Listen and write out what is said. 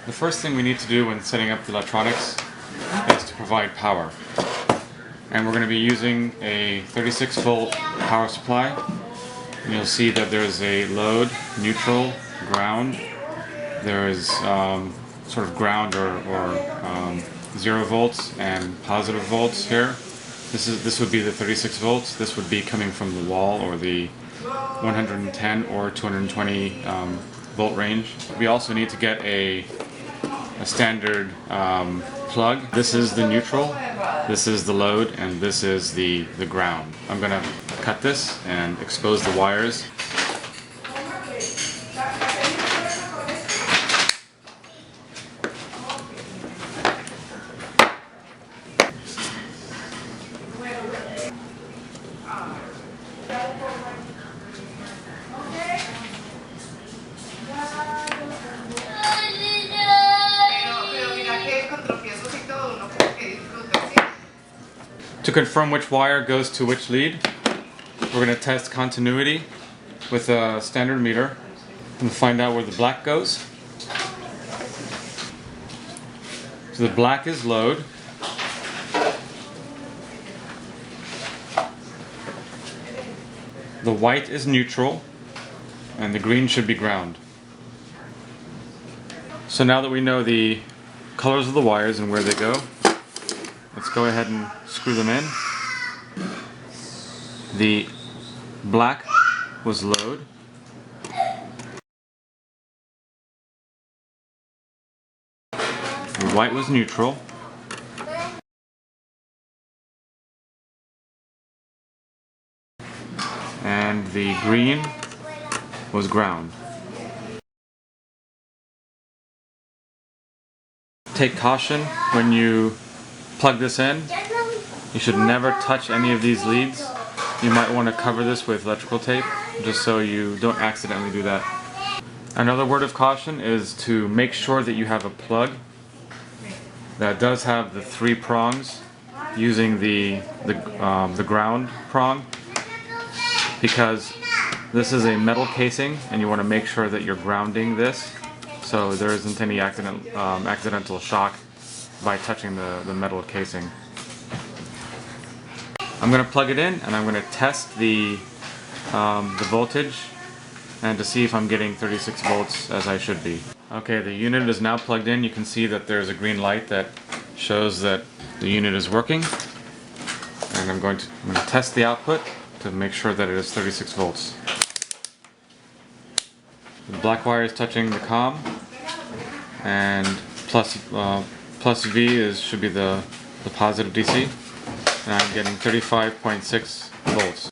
The first thing we need to do when setting up the electronics is to provide power. And we're going to be using a 36 volt power supply. And you'll see that there's a load, neutral, ground. There is sort of ground or 0 volts and positive volts here. This would be the 36 volts. This would be coming from the wall or the 110 or 220 volt range. We also need to get a standard plug. This is the neutral, this is the load, and this is the ground. I'm going to cut this and expose the wires. To confirm which wire goes to which lead, we're going to test continuity with a standard meter and find out where the black goes. So the black is load. The white is neutral, and the green should be ground. So now that we know the colors of the wires and where they go, let's go ahead and screw them in. The black was load. The white was neutral. And the green was ground. Take caution when you plug this in. You should never touch any of these leads. You might want to cover this with electrical tape just so you don't accidentally do that. Another word of caution is to make sure that you have a plug that does have the 3 prongs using the ground prong, because this is a metal casing and you want to make sure that you're grounding this so there isn't any accidental shock by touching the metal casing. I'm going to plug it in and I'm going to test the voltage and to see if I'm getting 36 volts as I should be. Okay, the unit is now plugged in. You can see that there's a green light that shows that the unit is working. And I'm going to test the output to make sure that it is 36 volts. The black wire is touching the COM, and plus V should be the positive DC, and I'm getting 35.6 volts.